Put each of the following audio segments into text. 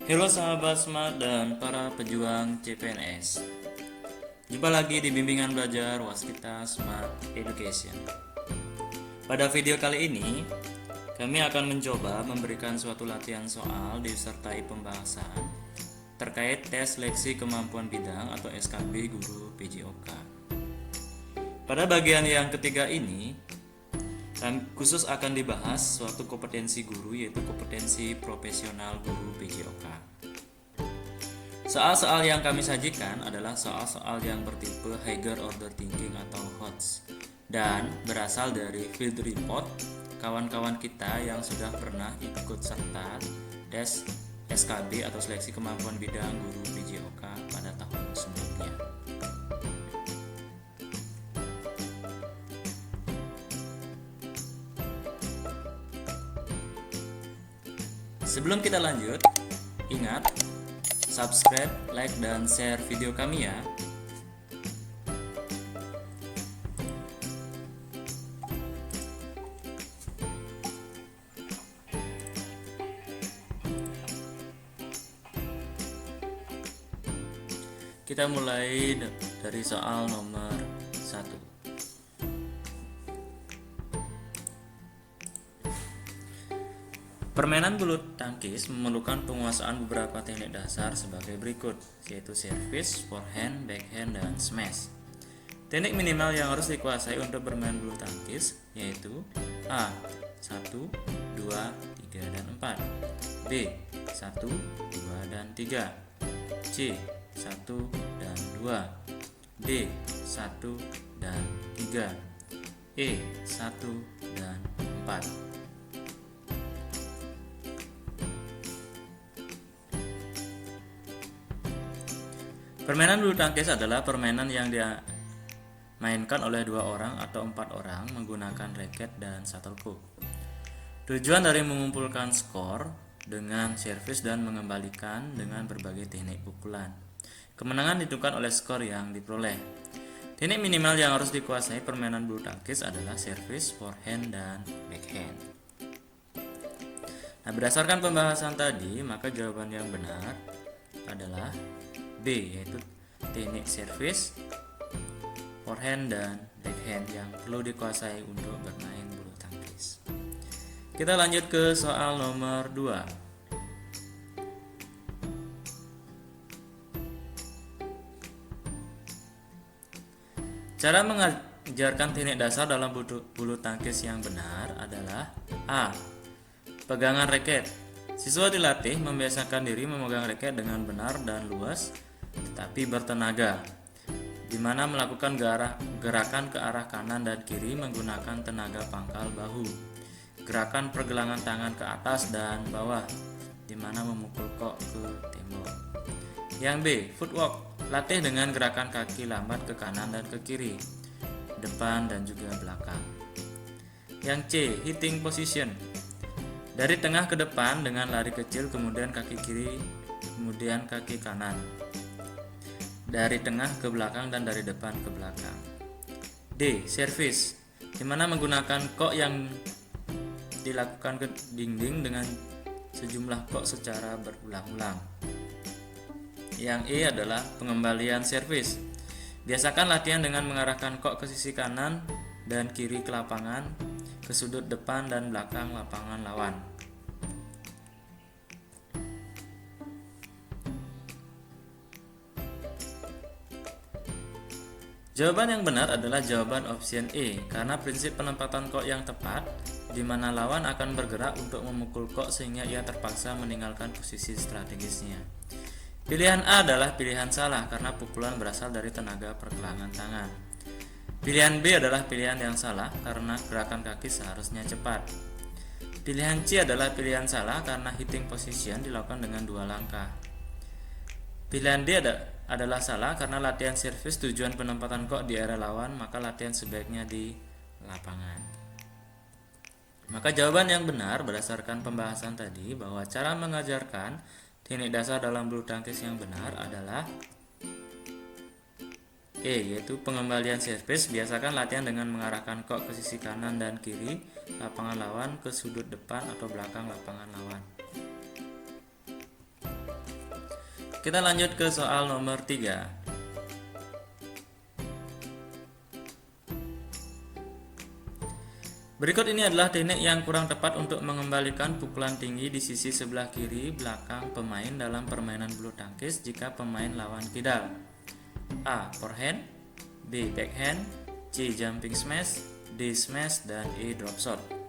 Halo sahabat smart dan para pejuang CPNS. Jumpa lagi di bimbingan belajar Waskita Smart Education. Pada video kali ini, kami akan mencoba memberikan suatu latihan soal disertai pembahasan terkait tes seleksi kemampuan bidang atau SKB guru PJOK. Pada bagian yang ketiga ini, khusus akan dibahas suatu kompetensi guru, yaitu kompetensi profesional guru PJOK. Soal-soal yang kami sajikan adalah soal-soal yang bertipe higher order thinking atau HOTS dan berasal dari field report kawan-kawan kita yang sudah pernah ikut serta tes SKB atau seleksi kemampuan bidang guru PJOK pada tahun sebelumnya. Sebelum kita lanjut, ingat subscribe, like, dan share video kami ya. Kita mulai dari soal nomor 1. Permainan bulu tangkis memerlukan penguasaan beberapa teknik dasar sebagai berikut, yaitu service, forehand, backhand, dan smash. Teknik minimal yang harus dikuasai untuk bermain bulu tangkis yaitu A. 1, 2, 3, dan 4, B. 1, 2, dan 3, C. 1 dan 2, D. 1 dan 3, E. 1 dan 4. Permainan bulu tangkis adalah permainan yang dimainkan oleh 2 orang atau 4 orang menggunakan raket dan shuttlecock. Tujuan dari mengumpulkan skor dengan servis dan mengembalikan dengan berbagai teknik pukulan. Kemenangan ditentukan oleh skor yang diperoleh. Teknik minimal yang harus dikuasai permainan bulu tangkis adalah servis, forehand, dan backhand. Nah, berdasarkan pembahasan tadi, maka jawaban yang benar adalah B, yaitu teknik servis, forehand, dan backhand yang perlu dikuasai untuk bermain bulu tangkis. Kita lanjut ke soal nomor 2. Cara mengajarkan teknik dasar dalam bulu tangkis yang benar adalah A. Pegangan raket. Siswa dilatih membiasakan diri memegang raket dengan benar dan luas tetapi bertenaga, di mana melakukan gerakan ke arah kanan dan kiri menggunakan tenaga pangkal bahu. Gerakan pergelangan tangan ke atas dan bawah, di mana memukul kok ke tembok. Yang B, footwork. Latih dengan gerakan kaki lambat ke kanan dan ke kiri, depan dan juga belakang. Yang C, hitting position. Dari tengah ke depan dengan lari kecil, kemudian kaki kiri, kemudian kaki kanan. Dari tengah ke belakang dan dari depan ke belakang. D. Service, di mana menggunakan kok yang dilakukan ke dinding dengan sejumlah kok secara berulang-ulang. Yang E adalah pengembalian servis. Biasakan latihan dengan mengarahkan kok ke sisi kanan dan kiri ke lapangan, ke sudut depan dan belakang lapangan lawan. Jawaban yang benar adalah jawaban option E, karena prinsip penempatan kok yang tepat, di mana lawan akan bergerak untuk memukul kok sehingga ia terpaksa meninggalkan posisi strategisnya. Pilihan A adalah pilihan salah karena pukulan berasal dari tenaga pergelangan tangan. Pilihan B adalah pilihan yang salah karena gerakan kaki seharusnya cepat. Pilihan C adalah pilihan salah karena hitting position dilakukan dengan 2 langkah. Pilihan D adalah salah karena latihan servis tujuan penempatan kok di area lawan, maka latihan sebaiknya di lapangan. Maka jawaban yang benar berdasarkan pembahasan tadi bahwa cara mengajarkan teknik dasar dalam bulu tangkis yang benar adalah E, yaitu pengembalian servis. Biasakan latihan dengan mengarahkan kok ke sisi kanan dan kiri lapangan lawan, ke sudut depan atau belakang lapangan lawan. Kita lanjut ke soal nomor 3. Berikut ini adalah teknik yang kurang tepat untuk mengembalikan pukulan tinggi di sisi sebelah kiri belakang pemain dalam permainan bulu tangkis jika pemain lawan kidal. A. Forehand, B. Backhand, C. Jumping smash, D. Smash, dan E. Drop shot.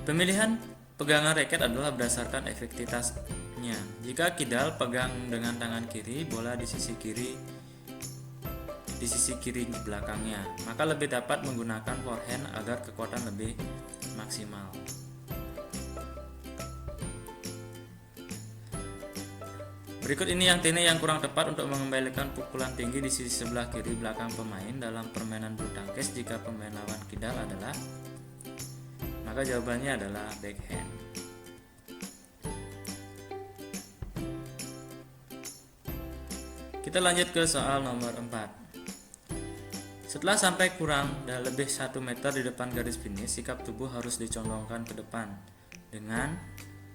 Pemilihan pegangan raket adalah berdasarkan efektivitasnya. Jika kidal pegang dengan tangan kiri, bola di sisi kiri belakangnya, maka lebih dapat menggunakan forehand agar kekuatan lebih maksimal. Berikut ini yang teknik yang kurang tepat untuk mengembalikan pukulan tinggi di sisi sebelah kiri belakang pemain dalam permainan bulu tangkis jika pemain lawan kidal adalah, maka jawabannya adalah backhand. Kita lanjut ke soal nomor 4. Setelah sampai kurang dan lebih 1 meter di depan garis finish, sikap tubuh harus dicondongkan ke depan dengan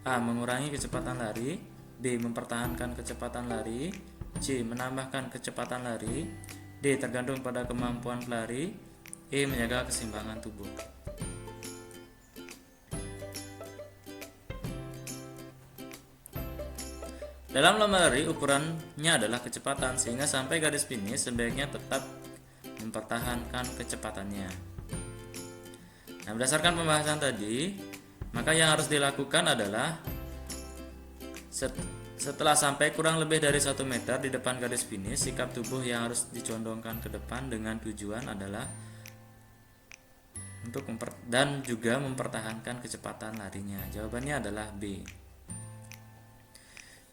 A. Mengurangi kecepatan lari, B. Mempertahankan kecepatan lari, C. Menambahkan kecepatan lari, D. Tergantung pada kemampuan pelari, E. Menjaga keseimbangan tubuh. Dalam lomba lari, ukurannya adalah kecepatan, sehingga sampai garis finish sebaiknya tetap mempertahankan kecepatannya. Nah, berdasarkan pembahasan tadi, maka yang harus dilakukan adalah setelah sampai kurang lebih dari 1 meter di depan garis finish, sikap tubuh yang harus dicondongkan ke depan dengan tujuan adalah dan juga mempertahankan kecepatan larinya. Jawabannya adalah B.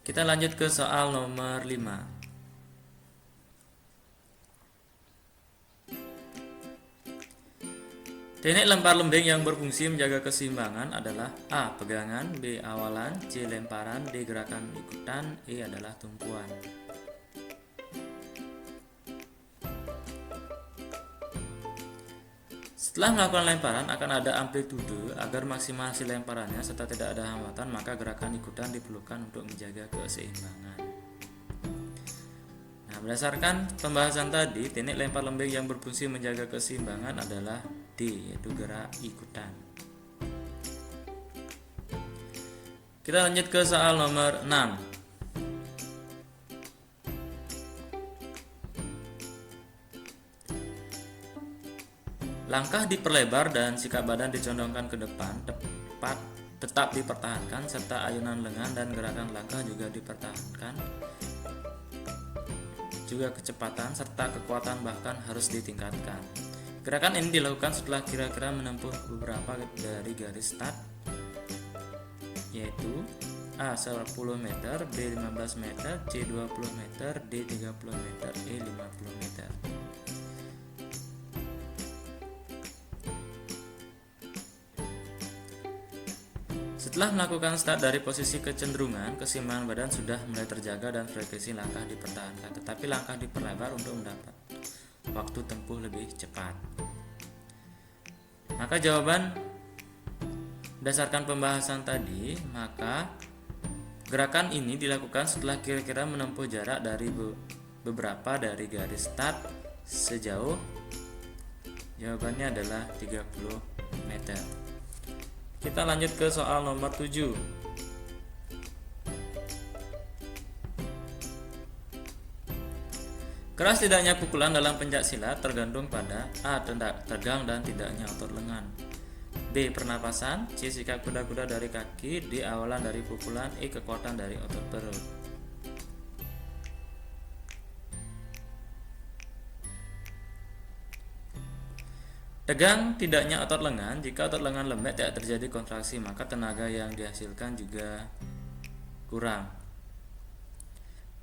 Kita lanjut ke soal nomor 5. Teknik lempar lembing yang berfungsi menjaga keseimbangan adalah A. Pegangan, B. Awalan, C. Lemparan, D. Gerakan ikutan, E. adalah tumpuan. Setelah melakukan lemparan akan ada amplitude agar maksimal hasil lemparannya serta tidak ada hambatan, maka gerakan ikutan diperlukan untuk menjaga keseimbangan. Nah, berdasarkan pembahasan tadi, teknik lempar lembing yang berfungsi menjaga keseimbangan adalah D, yaitu gerak ikutan. Kita lanjut ke soal nomor 6. Langkah diperlebar dan sikap badan dicondongkan ke depan tetap dipertahankan, serta ayunan lengan dan gerakan langkah juga dipertahankan. Juga kecepatan serta kekuatan bahkan harus ditingkatkan. Gerakan ini dilakukan setelah kira-kira menempuh beberapa dari garis start, yaitu A. 10 meter, B. 15 meter, C. 20 meter, D. 30 meter, E. 50 meter. Setelah melakukan start dari posisi kecenderungan, keseimbangan badan sudah mulai terjaga dan frekuensi langkah dipertahankan, tetapi langkah diperlebar untuk mendapat waktu tempuh lebih cepat. Maka jawaban berdasarkan pembahasan tadi, maka gerakan ini dilakukan setelah kira-kira menempuh jarak dari beberapa dari garis start sejauh, jawabannya adalah 30 meter. Kita lanjut ke soal nomor 7. Keras tidaknya pukulan dalam pencaksilat tergantung pada A. Tegang dan tidaknya otot lengan, B. Pernapasan, C. Sikap kuda-kuda dari kaki, D. Awalan dari pukulan, E. Kekuatan dari otot perut. Tegang tidaknya otot lengan. Jika otot lengan lembek tidak terjadi kontraksi, maka tenaga yang dihasilkan juga kurang.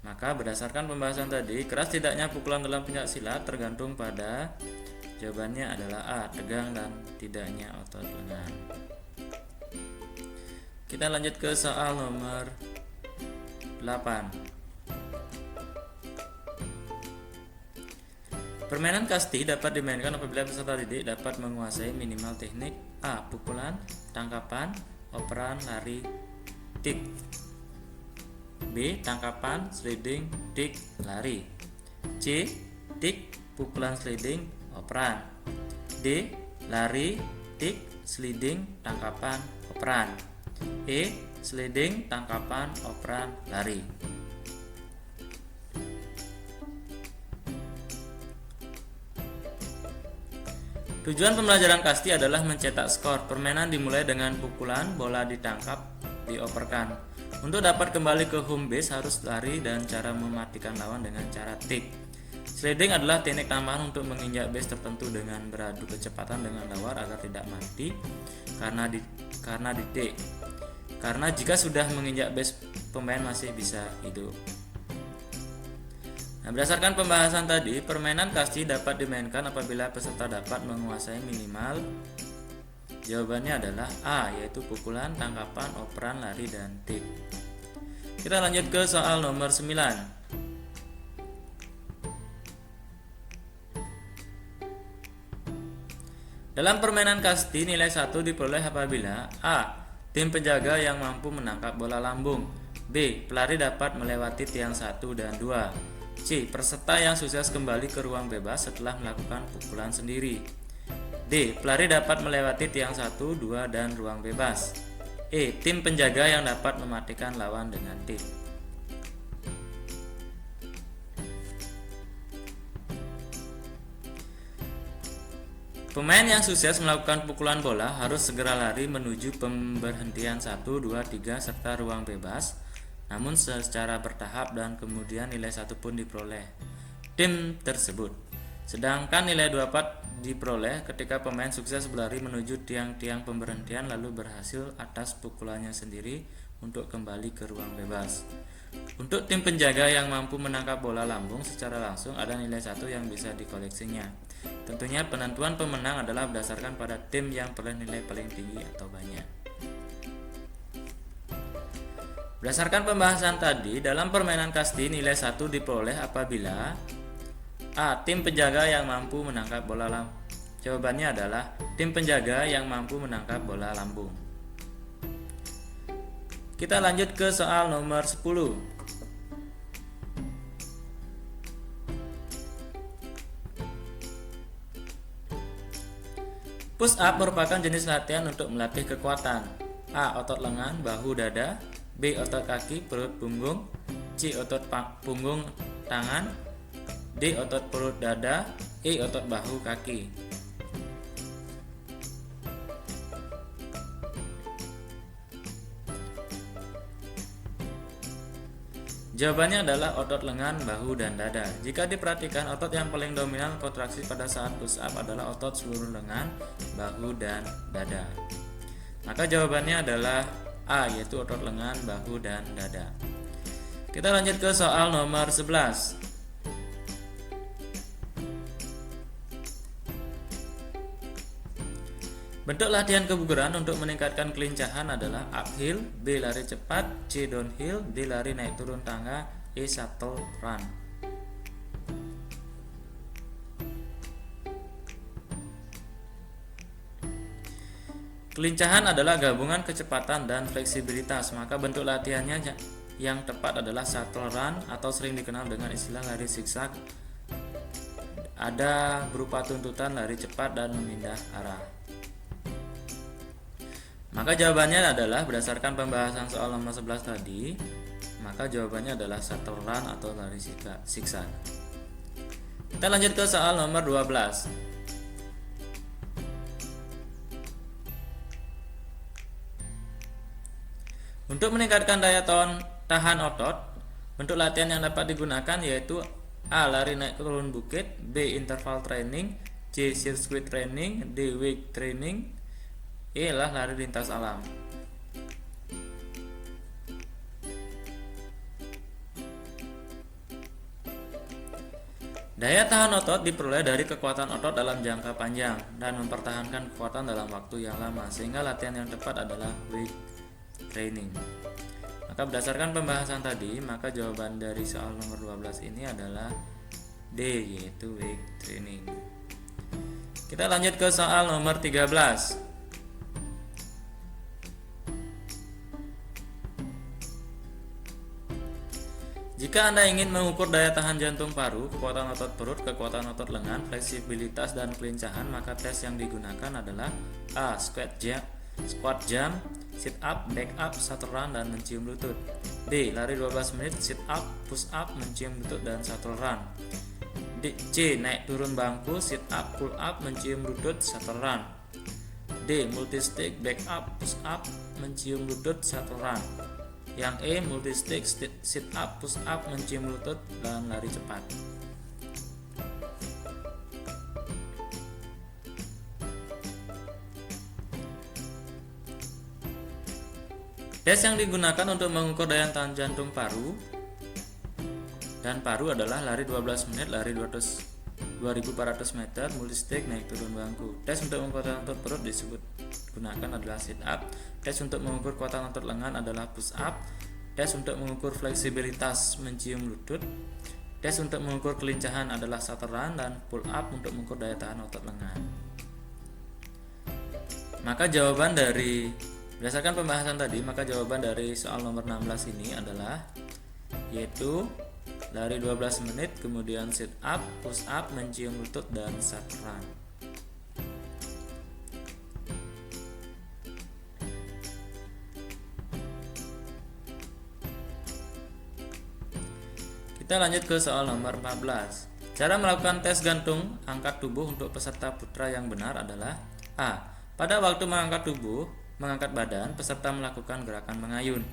Maka berdasarkan pembahasan tadi, keras tidaknya pukulan dalam pencaksilat tergantung pada, jawabannya adalah A. Tegang dan tidaknya otot lengan. Kita lanjut ke soal nomor 8. Permainan kasti dapat dimainkan apabila peserta didik dapat menguasai minimal teknik A. Pukulan, tangkapan, operan, lari, tik. B. Tangkapan, sliding, tik, lari. C. Tik, pukulan, sliding, operan. D. Lari, tik, sliding, tangkapan, operan. E. Sliding, tangkapan, operan, lari. Tujuan pembelajaran kasti adalah mencetak skor. Permainan dimulai dengan pukulan, bola ditangkap, dioperkan. Untuk dapat kembali ke home base harus lari dan cara mematikan lawan dengan cara tik. Sliding adalah teknik tambahan untuk menginjak base tertentu dengan beradu kecepatan dengan lawan agar tidak mati karena di tik. Karena jika sudah menginjak base, pemain masih bisa hidup. Nah, berdasarkan pembahasan tadi, permainan kasti dapat dimainkan apabila peserta dapat menguasai minimal. Jawabannya adalah A, yaitu pukulan, tangkapan, operan, lari, dan tik. Kita lanjut ke soal nomor 9. Dalam permainan kasti, nilai 1 diperoleh apabila A. Tim penjaga yang mampu menangkap bola lambung. B. Pelari dapat melewati tiang 1 dan 2. C. Peserta yang sukses kembali ke ruang bebas setelah melakukan pukulan sendiri. D. Pelari dapat melewati tiang 1, 2, dan ruang bebas. E. Tim penjaga yang dapat mematikan lawan dengan tik. Pemain yang sukses melakukan pukulan bola harus segera lari menuju pemberhentian 1, 2, 3, serta ruang bebas, namun secara bertahap, dan kemudian nilai 1 pun diperoleh tim tersebut. Sedangkan nilai 2 diperoleh ketika pemain sukses berlari menuju tiang-tiang pemberhentian lalu berhasil atas pukulannya sendiri untuk kembali ke ruang bebas. Untuk tim penjaga yang mampu menangkap bola lambung secara langsung ada nilai 1 yang bisa dikoleksinya. Tentunya penentuan pemenang adalah berdasarkan pada tim yang peroleh nilai paling tinggi atau banyak. Berdasarkan pembahasan tadi, dalam permainan kasti nilai 1 diperoleh apabila A. Tim penjaga yang mampu menangkap bola lambung. Jawabannya adalah tim penjaga yang mampu menangkap bola lambung. Kita lanjut ke soal nomor 10. Push up merupakan jenis latihan untuk melatih kekuatan. A. Otot lengan, bahu, dada. B. Otot kaki, perut, punggung. C. Otot punggung, tangan. D. Otot perut, dada. E. Otot bahu, kaki. Jawabannya adalah otot lengan, bahu, dan dada. Jika diperhatikan, otot yang paling dominan kontraksi pada saat push up adalah otot seluruh lengan, bahu, dan dada. Maka jawabannya adalah A, yaitu otot lengan, bahu, dan dada. Kita lanjut ke soal nomor 11. Bentuk latihan kebugaran untuk meningkatkan kelincahan adalah uphill, B. Lari cepat, C. Downhill, D. Lari naik turun tangga, E. Shuttle run. Kelincahan adalah gabungan kecepatan dan fleksibilitas, maka bentuk latihannya yang tepat adalah shuttle run atau sering dikenal dengan istilah lari zigzag. Ada berupa tuntutan lari cepat dan memindah arah. Maka jawabannya adalah berdasarkan pembahasan soal nomor 11 tadi, maka jawabannya adalah shuttle run atau lari zigzag. Kita lanjut ke soal nomor 12. Untuk meningkatkan daya tahan otot, bentuk latihan yang dapat digunakan yaitu A. Lari naik turun bukit, B. Interval training, C. Circuit training, D. Weight training, E. Lari lintas alam. Daya tahan otot diperoleh dari kekuatan otot dalam jangka panjang dan mempertahankan kekuatan dalam waktu yang lama, sehingga latihan yang tepat adalah weight training. Maka berdasarkan pembahasan tadi, maka jawaban dari soal nomor 12 ini adalah D. Yaitu weight training. Kita lanjut ke soal nomor 13. Jika Anda ingin mengukur daya tahan jantung paru, kekuatan otot perut, kekuatan otot lengan, fleksibilitas dan kelincahan, maka tes yang digunakan adalah A. Squat jump, sit up, back up, shuttle run, dan mencium lutut. B. Lari 12 menit, sit up, push up, mencium lutut, dan shuttle run. C. Naik turun bangku, sit up, pull up, mencium lutut, shuttle run. D. Multi-stick, back up, push up, mencium lutut, shuttle run. Yang E. Multi-stick, sit up, push up, mencium lutut, dan lari cepat. Tes yang digunakan untuk mengukur daya tahan jantung paru dan paru adalah lari 12 menit, lari 2400 meter, multi-stick, naik turun bangku. Tes untuk mengukur otot perut gunakan adalah sit up. Tes untuk mengukur kekuatan otot lengan adalah push up. Tes untuk mengukur fleksibilitas mencium lutut. Tes untuk mengukur kelincahan adalah shuttle run, dan pull up untuk mengukur daya tahan otot lengan. Maka jawaban dari berdasarkan pembahasan tadi, maka jawaban dari soal nomor 16 ini adalah yaitu lari 12 menit, kemudian sit up, push up, mencium lutut, dan shuttle run. Kita lanjut ke soal nomor 14. Cara melakukan tes gantung angkat tubuh untuk peserta putra yang benar adalah A. Pada waktu mengangkat badan, peserta melakukan gerakan mengayun.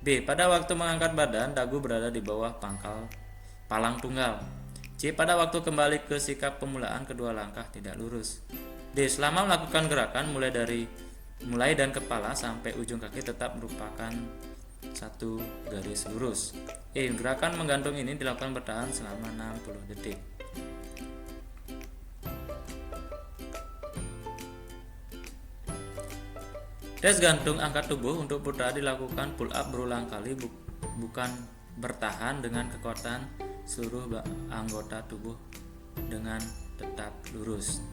B. Pada waktu mengangkat badan, dagu berada di bawah palang tunggal. C. Pada waktu kembali ke sikap pemulaan, kedua langkah tidak lurus. D. Selama melakukan gerakan mulai dan kepala sampai ujung kaki tetap merupakan satu garis lurus. E. Gerakan menggantung ini dilakukan bertahan selama 60 detik. Tes gantung angkat tubuh untuk putra dilakukan pull up berulang kali, bukan bertahan, dengan kekuatan seluruh anggota tubuh dengan tetap lurus.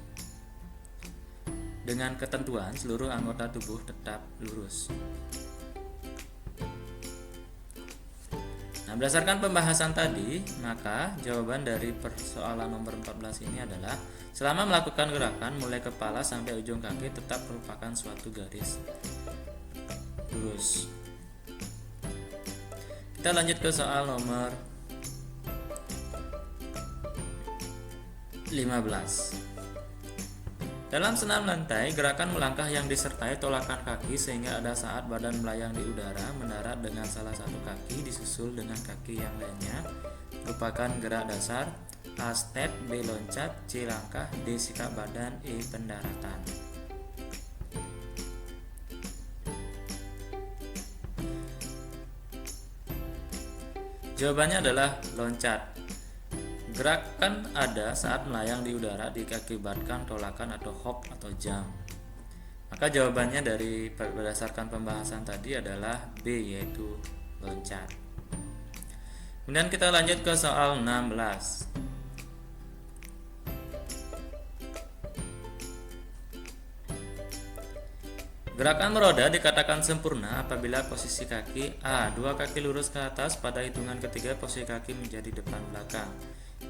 Dengan ketentuan seluruh anggota tubuh tetap lurus. Nah, berdasarkan pembahasan tadi, maka jawaban dari persoalan nomor 14 ini adalah selama melakukan gerakan mulai kepala sampai ujung kaki tetap merupakan suatu garis lurus. Kita lanjut ke soal nomor 15. Dalam senam lantai, gerakan melangkah yang disertai tolakan kaki sehingga ada saat badan melayang di udara, mendarat dengan salah satu kaki disusul dengan kaki yang lainnya merupakan gerak dasar. A. Step, B. Loncat, C. Langkah, D. Sikap badan, E. Pendaratan. Jawabannya adalah loncat. Gerakan ada saat melayang di udara diakibatkan tolakan atau hop atau jump. Maka jawabannya dari berdasarkan pembahasan tadi adalah B, yaitu loncat. Kemudian kita lanjut ke soal 16. Gerakan meroda dikatakan sempurna apabila posisi kaki A. Dua kaki lurus ke atas, pada hitungan ketiga posisi kaki menjadi depan belakang.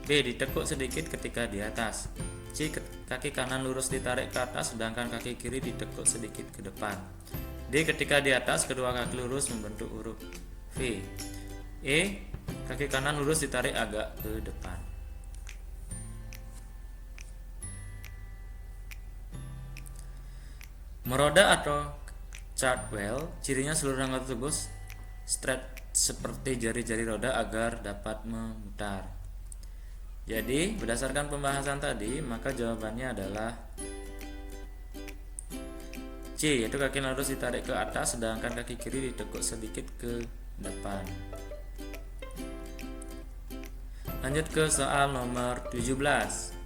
B. Ditekuk sedikit ketika di atas. C. Kaki kanan lurus ditarik ke atas, sedangkan kaki kiri ditekuk sedikit ke depan. D. Ketika di atas, kedua kaki lurus membentuk huruf V. E. Kaki kanan lurus ditarik agak ke depan. Meroda atau cartwheel, cirinya seluruh anggota tubuh straight seperti jari-jari roda agar dapat memutar. Jadi berdasarkan pembahasan tadi, maka jawabannya adalah C, yaitu kaki lurus ditarik ke atas sedangkan kaki kiri ditekuk sedikit ke depan. Lanjut ke soal nomor 17.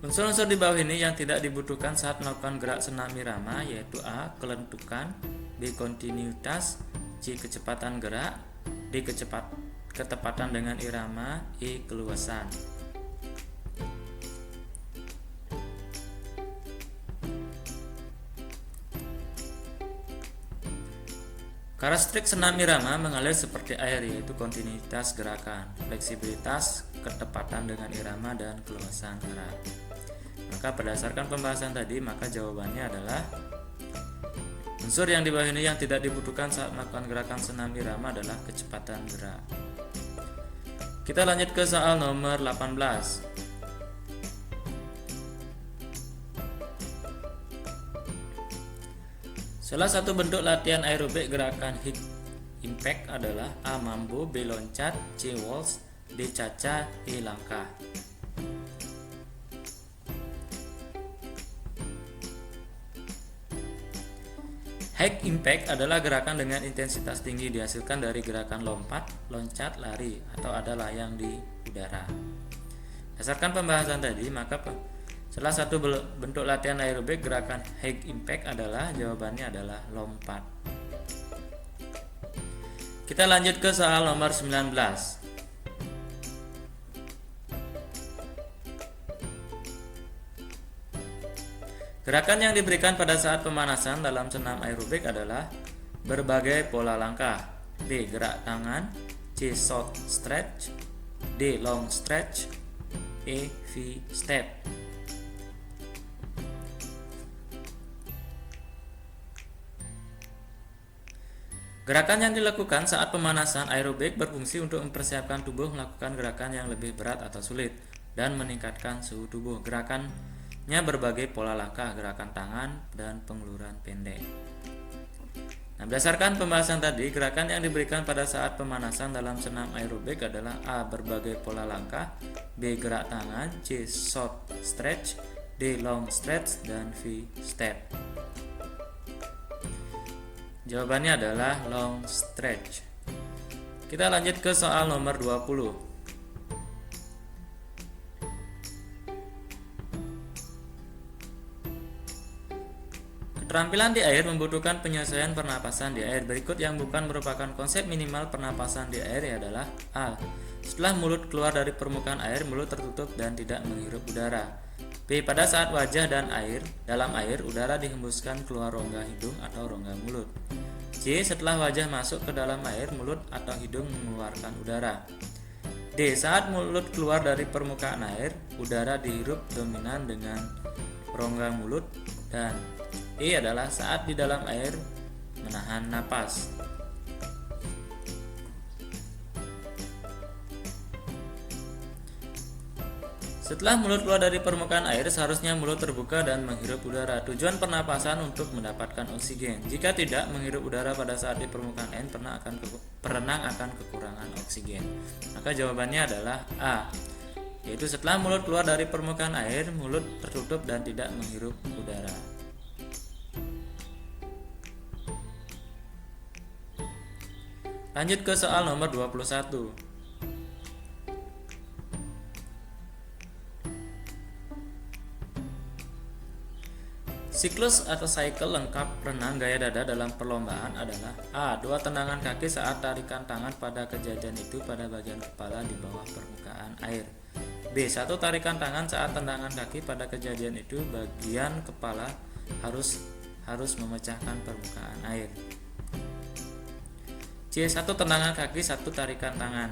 Unsur-unsur di bawah ini yang tidak dibutuhkan saat melakukan gerak senam irama yaitu A. Kelentukan, B. Kontinuitas, C. Kecepatan gerak, D. Ketepatan dengan irama, E. Keluasan. Karakteristik senam irama mengalir seperti air, yaitu kontinuitas gerakan, fleksibilitas, ketepatan dengan irama, dan keluasan gerak. Maka berdasarkan pembahasan tadi, maka jawabannya adalah unsur yang di bawah ini yang tidak dibutuhkan saat melakukan gerakan senam irama adalah kecepatan gerak. Kita lanjut ke soal nomor 18. Salah satu bentuk latihan aerobik gerakan hip impact adalah A. Mambo, B. Loncat, C. Waltz, D. Caca, E. Langkah. High impact adalah gerakan dengan intensitas tinggi dihasilkan dari gerakan lompat, loncat, lari, atau ada layang di udara. Berdasarkan pembahasan tadi, maka salah satu bentuk latihan aerobik gerakan high impact adalah jawabannya adalah lompat. Kita lanjut ke soal nomor 19. Gerakan yang diberikan pada saat pemanasan dalam senam aerobik adalah berbagai pola langkah. B. Gerak tangan, C. Short stretch, D. Long stretch, E. V step. Gerakan yang dilakukan saat pemanasan aerobik berfungsi untuk mempersiapkan tubuh melakukan gerakan yang lebih berat atau sulit dan meningkatkan suhu tubuh. Gerakannya berbagai pola langkah, gerakan tangan, dan penguluran pendek. Nah, berdasarkan pembahasan tadi, gerakan yang diberikan pada saat pemanasan dalam senam aerobik adalah A. Berbagai pola langkah, B. Gerak tangan, C. Short stretch, D. Long stretch, dan V step. Jawabannya adalah long stretch. Kita lanjut ke soal nomor 20. Keterampilan di air membutuhkan penyesuaian pernapasan di air. Berikut yang bukan merupakan konsep minimal pernapasan di air adalah A. Setelah mulut keluar dari permukaan air, mulut tertutup dan tidak menghirup udara. B. Pada saat wajah dan dalam air, udara dihembuskan keluar rongga hidung atau rongga mulut. C. Setelah wajah masuk ke dalam air, mulut atau hidung mengeluarkan udara. D. Saat mulut keluar dari permukaan air, udara dihirup dominan dengan rongga mulut. Dan E adalah saat di dalam air menahan napas. Setelah mulut keluar dari permukaan air, seharusnya mulut terbuka dan menghirup udara. Tujuan pernapasan untuk mendapatkan oksigen. Jika tidak menghirup udara pada saat di permukaan air, perenang akan kekurangan oksigen. Maka jawabannya adalah A, yaitu setelah mulut keluar dari permukaan air, mulut tertutup dan tidak menghirup udara. Lanjut ke soal nomor 21. Siklus atau cycle lengkap renang gaya dada dalam perlombaan adalah A. 2 tendangan kaki saat tarikan tangan pada kejadian itu pada bagian kepala di bawah permukaan air. B. 1 tarikan tangan saat tendangan kaki pada kejadian itu bagian kepala harus memecahkan permukaan air. C. 1 tendangan kaki 1 tarikan tangan.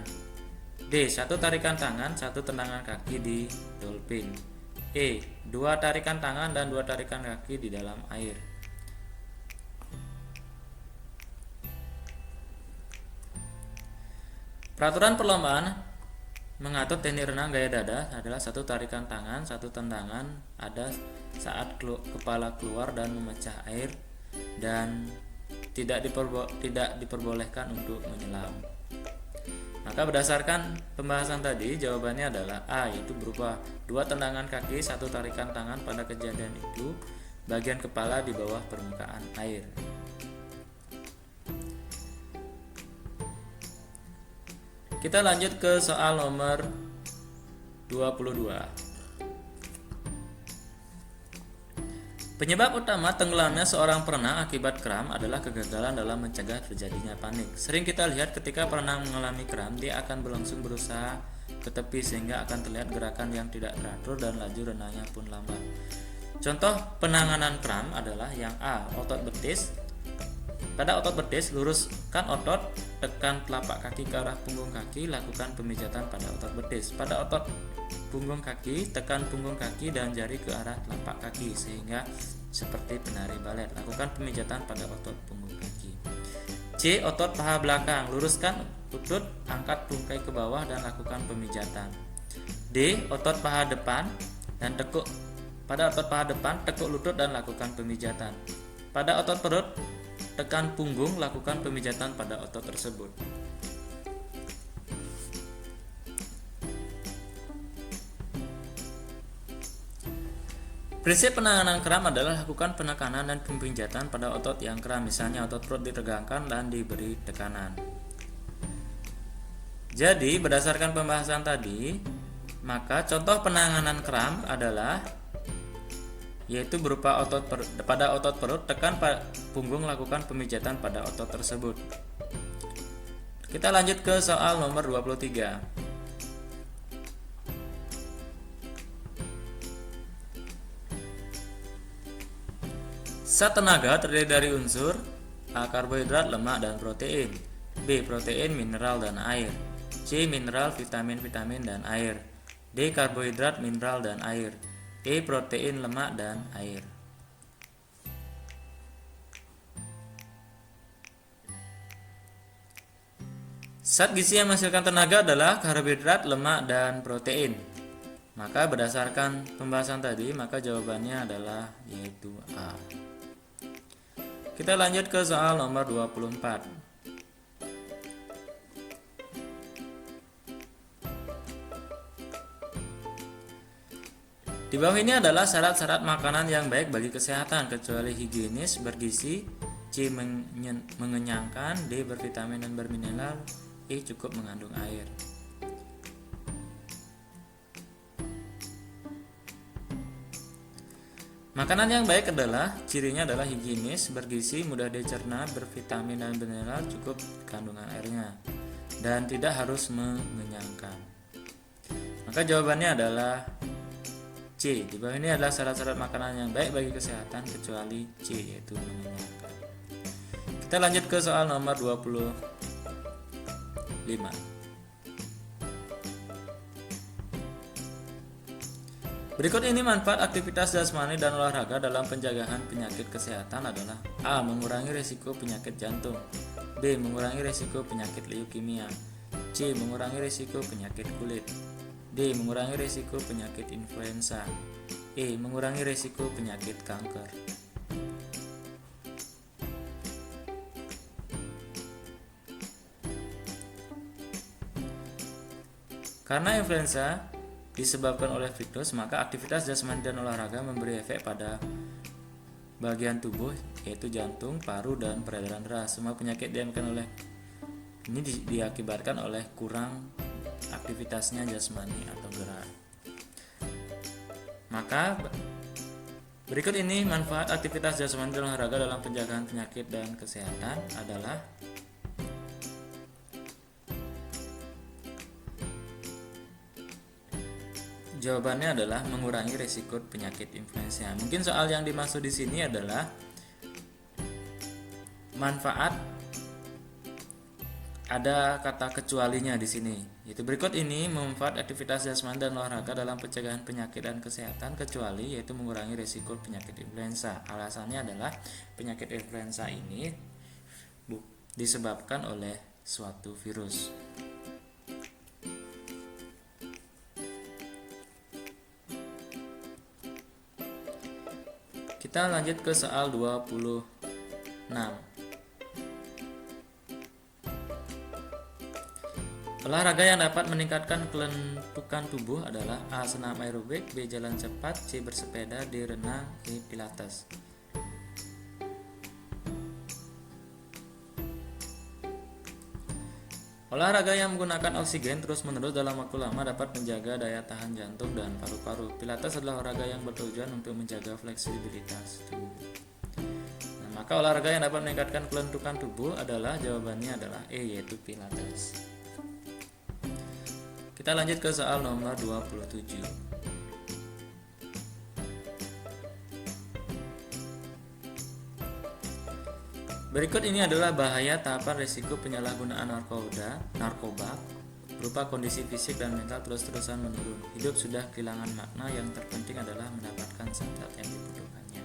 D. 1 tarikan tangan 1 tendangan kaki di dolphin. E. 2 tarikan tangan dan 2 tarikan kaki di dalam air. Peraturan perlombaan mengatur teknik renang gaya dada adalah 1 tarikan tangan, 1 tendangan ada saat kepala keluar dan memecah air, dan tidak diperbolehkan untuk menyelam. Maka berdasarkan pembahasan tadi, jawabannya adalah A, yaitu berupa 2 tendangan kaki 1 tarikan tangan pada kejadian itu bagian kepala di bawah permukaan air. Kita lanjut ke soal nomor 22. Penyebab utama tenggelamnya seorang perenang akibat kram adalah kegagalan dalam mencegah terjadinya panik. Sering kita lihat ketika perenang mengalami kram, dia akan berlangsung berusaha ke tepi sehingga akan terlihat gerakan yang tidak teratur dan laju renangnya pun lambat. Contoh penanganan kram adalah yang A. Otot betis. Pada otot betis, luruskan otot, tekan telapak kaki ke arah punggung kaki, lakukan pemijatan pada otot betis. Pada otot punggung kaki, tekan punggung kaki dan jari ke arah telapak kaki sehingga seperti penari balet. Lakukan pemijatan pada otot punggung kaki. C. Otot paha belakang, luruskan lutut, angkat tungkai ke bawah dan lakukan pemijatan. D. Otot paha depan dan tekuk. Pada otot paha depan, tekuk lutut dan lakukan pemijatan. Pada otot perut, tekan punggung, lakukan pemijatan pada otot tersebut. Prinsip penanganan kram adalah lakukan penekanan dan pemijatan pada otot yang kram, misalnya otot perut ditegangkan dan diberi tekanan. Jadi, berdasarkan pembahasan tadi, maka contoh penanganan kram adalah yaitu berupa pada otot perut, tekan punggung, lakukan pemijatan pada otot tersebut. Kita lanjut ke soal nomor 23. Zat tenaga terdiri dari unsur A. Karbohidrat, lemak, dan protein. B. Protein, mineral, dan air. C. Mineral, vitamin, dan air. D. Karbohidrat, mineral, dan air. E. Protein, lemak, dan air. Zat gizi yang menghasilkan tenaga adalah karbohidrat, lemak, dan protein. Maka berdasarkan pembahasan tadi, maka jawabannya adalah yaitu A. Kita lanjut ke soal nomor 24. Di bawah ini adalah syarat-syarat makanan yang baik bagi kesehatan, kecuali higienis, bergizi, C. mengenyangkan, D. bervitamin dan bermineral, E. cukup mengandung air. Makanan yang baik adalah cirinya adalah higienis, bergizi, mudah dicerna, bervitamin dan mineral, cukup kandungan airnya, dan tidak harus mengenyangkan. Maka jawabannya adalah C. Di bawah ini adalah syarat-syarat makanan yang baik bagi kesehatan kecuali C, yaitu mengenyangkan. Kita lanjut ke soal nomor 25. Berikut ini manfaat aktivitas jasmani dan olahraga dalam penjagaan penyakit kesehatan adalah A. Mengurangi risiko penyakit jantung. B. Mengurangi risiko penyakit leukemia. C. Mengurangi risiko penyakit kulit. D. Mengurangi risiko penyakit influenza. E. Mengurangi risiko penyakit kanker. Karena influenza disebabkan oleh virus, maka aktivitas jasmani dan olahraga memberi efek pada bagian tubuh yaitu jantung, paru, dan peredaran darah. Semua penyakit diakibatkan oleh kurang aktivitasnya jasmani atau gerak. Maka berikut ini manfaat aktivitas jasmani dan olahraga dalam penjagaan penyakit dan kesehatan adalah jawabannya adalah mengurangi risiko penyakit influenza. Mungkin soal yang dimaksud di sini adalah manfaat, ada kata kecualinya di sini. Yaitu berikut ini manfaat aktivitas jasmani dan olahraga dalam pencegahan penyakit dan kesehatan kecuali yaitu mengurangi risiko penyakit influenza. Alasannya adalah penyakit influenza ini disebabkan oleh suatu virus. Kita lanjut ke soal 26. Olahraga yang dapat meningkatkan kelentukan tubuh adalah A. Senam aerobik, B. Jalan cepat, C. Bersepeda, D. Renang, E. Pilates. Olahraga yang menggunakan oksigen terus-menerus dalam waktu lama dapat menjaga daya tahan jantung dan paru-paru. Pilates adalah olahraga yang bertujuan untuk menjaga fleksibilitas tubuh. Nah, maka olahraga yang dapat meningkatkan kelentukan tubuh adalah jawabannya adalah E, yaitu Pilates. Kita lanjut ke soal nomor 27. Berikut ini adalah bahaya tahapan risiko penyalahgunaan narkoba berupa kondisi fisik dan mental terus-terusan menurun. Hidup sudah kehilangan makna, yang terpenting adalah mendapatkan zat yang dibutuhkannya.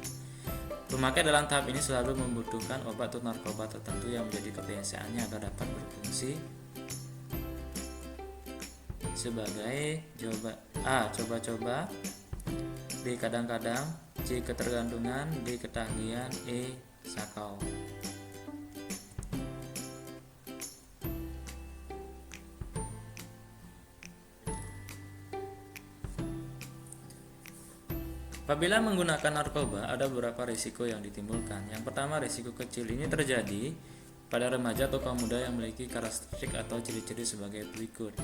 Pemakai dalam tahap ini selalu membutuhkan obat atau narkoba tertentu yang menjadi kebiasaannya agar dapat berfungsi sebagai A. Coba-coba, B. Kadang-kadang, C. Ketergantungan, D. Ketagihan, E. Sakau. Apabila menggunakan narkoba, ada beberapa risiko yang ditimbulkan. Yang pertama, risiko kecil ini terjadi pada remaja atau kaum muda yang memiliki karakteristik atau ciri-ciri sebagai berikut.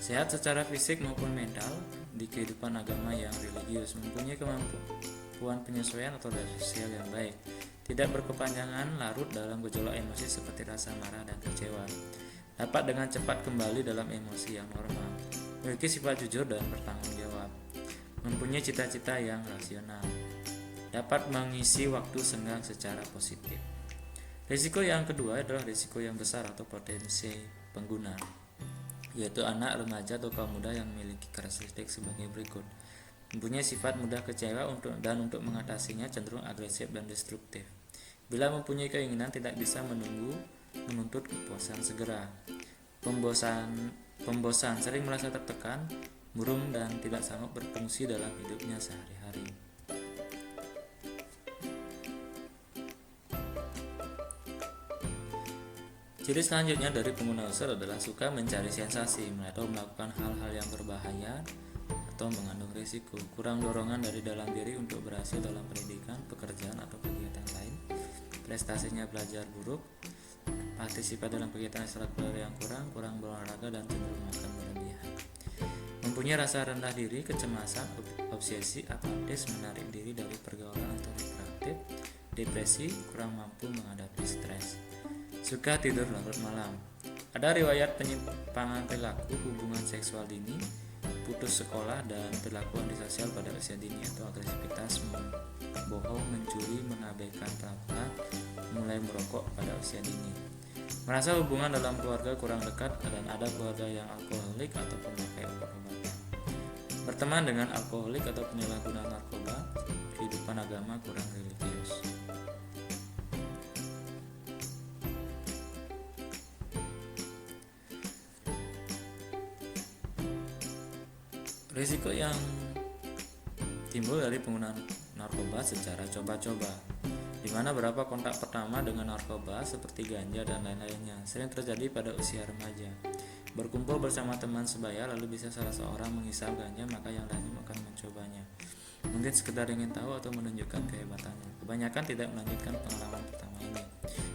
Sehat secara fisik maupun mental, di kehidupan agama yang religius, mempunyai kemampuan penyesuaian atau daya sosial yang baik, tidak berkepanjangan larut dalam gejolak emosi seperti rasa marah dan kecewa, dapat dengan cepat kembali dalam emosi yang normal, memiliki sifat jujur dan bertanggung jawab, mempunyai cita-cita yang rasional, dapat mengisi waktu senggang secara positif. Risiko yang kedua adalah risiko yang besar atau potensi pengguna, yaitu anak, remaja, atau kaum muda yang memiliki karakteristik sebagai berikut. Mempunyai sifat mudah kecewa dan untuk mengatasinya cenderung agresif dan destruktif. Bila mempunyai keinginan tidak bisa menuntut kepuasan segera. Pembosan, sering merasa tertekan, murung dan tidak sanggup berfungsi dalam hidupnya sehari-hari. Ciri selanjutnya dari pengguna user adalah suka mencari sensasi atau melakukan hal-hal yang berbahaya atau mengandung risiko, kurang dorongan dari dalam diri untuk berhasil dalam pendidikan, pekerjaan, atau kegiatan lain, prestasinya belajar buruk, partisipasi dalam kegiatan ekstrakurikuler yang kurang berolahraga, dan cenderung makan berlebihan. Mempunyai rasa rendah diri, kecemasan, obsesi, apatis, menarik diri dari pergaulan atau hiperaktif, depresi, kurang mampu menghadapi stres, suka tidur larut malam. Ada riwayat penyimpangan perilaku, hubungan seksual dini, putus sekolah, dan perilaku antisosial pada usia dini atau agresivitas, bohong, mencuri, mengabaikan peraturan, mulai merokok pada usia dini. Merasa hubungan dalam keluarga kurang dekat dan ada keluarga yang alkoholik atau pemakai obat-obatan. Berteman dengan alkoholik atau penyalahgunaan narkoba, kehidupan agama kurang religius. Risiko yang timbul dari penggunaan narkoba secara coba-coba, di mana beberapa kontak pertama dengan narkoba seperti ganja dan lain-lainnya sering terjadi pada usia remaja. Berkumpul bersama teman sebaya, lalu bisa salah seorang menghisap ganja, maka yang lainnya akan mencobanya. Mungkin sekedar ingin tahu atau menunjukkan kehebatannya. Kebanyakan tidak melanjutkan pengalaman pertama ini.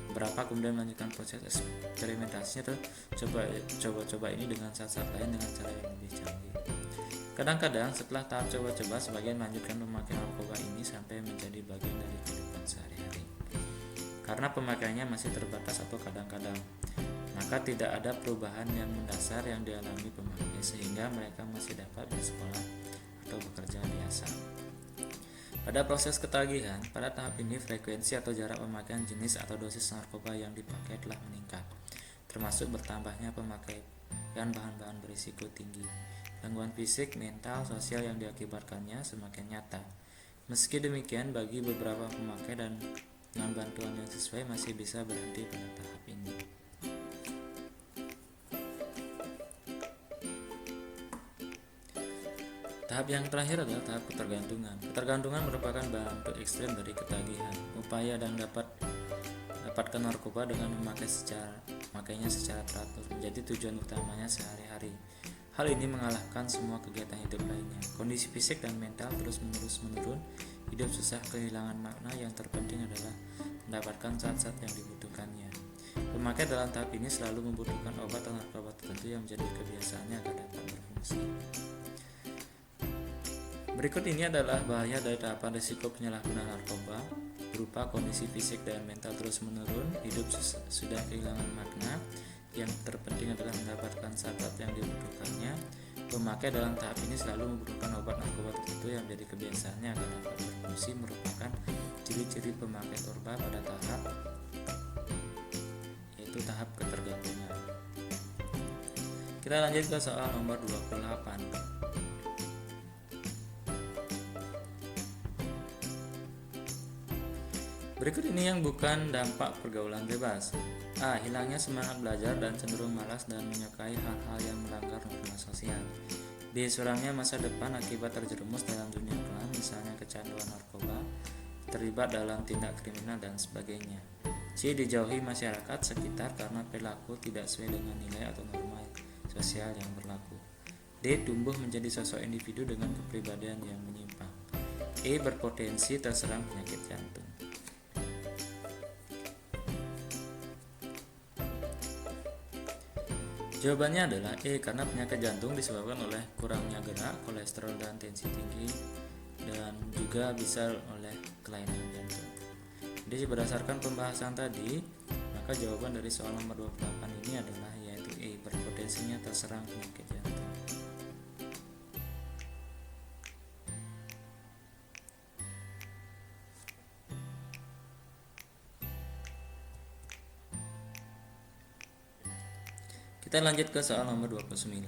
Beberapa kemudian melanjutkan proses eksperimentasinya atau coba-coba ini dengan zat-zat lain dengan cara yang lebih canggih. Kadang-kadang setelah tahap coba-coba, sebagian melanjutkan pemakaian narkoba ini sampai menjadi bagian dari kehidupan sehari-hari. Karena pemakaiannya masih terbatas atau kadang-kadang, maka tidak ada perubahan yang mendasar yang dialami pemakai sehingga mereka masih dapat bersekolah atau bekerja biasa. Pada proses ketagihan, pada tahap ini frekuensi atau jarak pemakaian jenis atau dosis narkoba yang dipakai telah meningkat, termasuk bertambahnya pemakaian bahan-bahan berisiko tinggi. Gangguan fisik, mental, sosial yang diakibatkannya semakin nyata. Meski demikian, bagi beberapa pemakai dan dengan bantuan yang sesuai masih bisa berhenti pada tahap ini. Tahap yang terakhir adalah tahap ketergantungan. Ketergantungan merupakan bentuk ekstrem dari ketagihan. Upaya dan dapatkan narkoba dengan memakainya secara teratur menjadi tujuan utamanya sehari-hari. Hal ini mengalahkan semua kegiatan hidup lainnya. Kondisi fisik dan mental terus-menerus menurun, hidup susah, kehilangan makna, yang terpenting adalah mendapatkan zat-zat yang dibutuhkannya. Pemakai dalam tahap ini selalu membutuhkan obat atau narkoba tertentu yang menjadi kebiasaannya agar dapat berfungsi. Berikut ini adalah bahaya dari tahapan risiko penyalahgunaan narkoba berupa kondisi fisik dan mental terus menurun, hidup sudah kehilangan makna, yang terpenting adalah mendapatkan sahabat yang dibutuhkannya. Pemakai dalam tahap ini selalu membutuhkan obat narkoba tertentu yang menjadi kebiasaannya agar dapat berfungsi, merupakan ciri-ciri pemakai narkoba pada tahap yaitu tahap ketergantungan. Kita lanjut ke soal nomor 28. Berikut ini yang bukan dampak pergaulan bebas. A. Hilangnya semangat belajar dan cenderung malas dan menyukai hal-hal yang melanggar norma sosial. B. Suramnya masa depan akibat terjerumus dalam dunia kelam, misalnya kecanduan narkoba, terlibat dalam tindak kriminal dan sebagainya. C. Dijauhi masyarakat sekitar karena perilaku tidak sesuai dengan nilai atau norma sosial yang berlaku. D. Tumbuh menjadi sosok individu dengan kepribadian yang menyimpang. E. Berpotensi terserang penyakit jantung. Jawabannya adalah E, karena penyakit jantung disebabkan oleh kurangnya gerak, kolesterol dan tensi tinggi, dan juga bisa oleh kelainan jantung. Jadi berdasarkan pembahasan tadi, maka jawaban dari soal nomor 28 ini adalah yaitu E, berpotensinya terserang penyakit jantung. Kita lanjut ke soal nomor 29.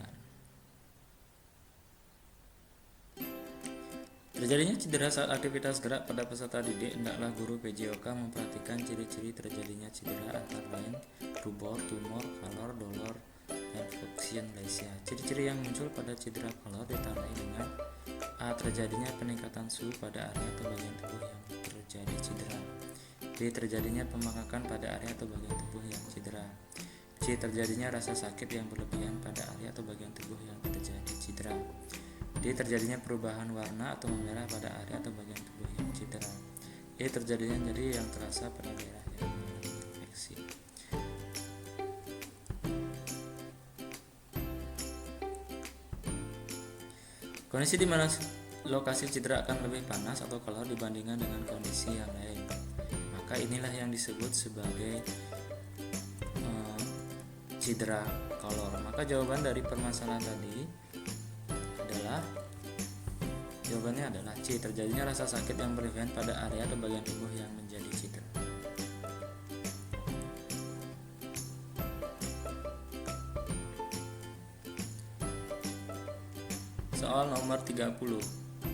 Terjadinya cedera saat aktivitas gerak pada peserta didik, hendaklah guru PJOK memperhatikan ciri-ciri terjadinya cedera antara lain rubor, tumor, kalor, dolor, dan fusion lesia. Ciri-ciri yang muncul pada cedera kalor ditandai dengan A. Terjadinya peningkatan suhu pada area atau bagian tubuh yang terjadi cedera. B. Terjadinya pembengkakan pada area atau bagian tubuh yang cedera. C. Terjadinya rasa sakit yang berlebihan pada area atau bagian tubuh yang terjadi cedera. D. Terjadinya perubahan warna atau memerah pada area atau bagian tubuh yang cedera. E. Terjadinya nyeri yang terasa pada daerah yang mengalami infeksi. Kondisi di mana lokasi cedera akan lebih panas atau kalor dibandingkan dengan kondisi yang lain, maka inilah yang disebut sebagai cedera kalor. Maka jawaban dari permasalahan tadi adalah jawabannya adalah C. Terjadinya rasa sakit yang berlebihan pada area atau bagian tubuh yang menjadi cedera. Soal nomor 30.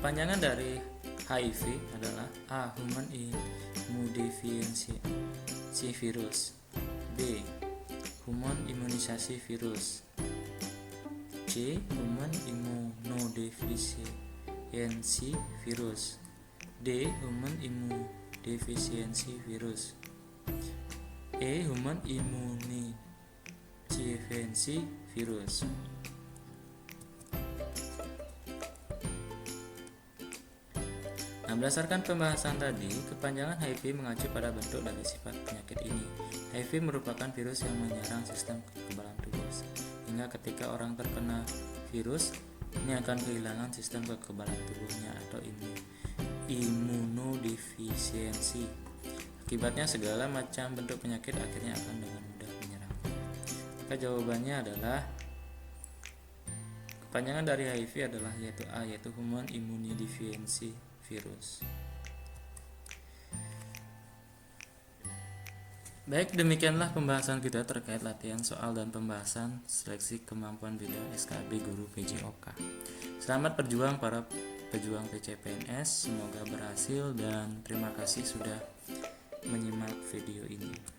Kepanjangan dari HIV adalah A. Human Immunodeficiency Virus. B. Human imunisasi virus. C. Human immunodeficiency virus. D. Human immunodeficiency virus. E. Human immunodeficiency virus. Nah, berdasarkan pembahasan tadi, kepanjangan HIV mengacu pada bentuk dan sifat penyakit ini. HIV merupakan virus yang menyerang sistem kekebalan tubuh, hingga ketika orang terkena virus, ini akan kehilangan sistem kekebalan tubuhnya atau imunodefisiensi. Akibatnya segala macam bentuk penyakit akhirnya akan dengan mudah menyerang. Maka jawabannya adalah kepanjangan dari HIV adalah yaitu A, yaitu Human Immunodeficiency Virus. Baik, demikianlah pembahasan kita terkait latihan soal dan pembahasan seleksi kemampuan bidang SKB Guru PJOK. Selamat berjuang para pejuang PCPNS, semoga berhasil dan terima kasih sudah menyimak video ini.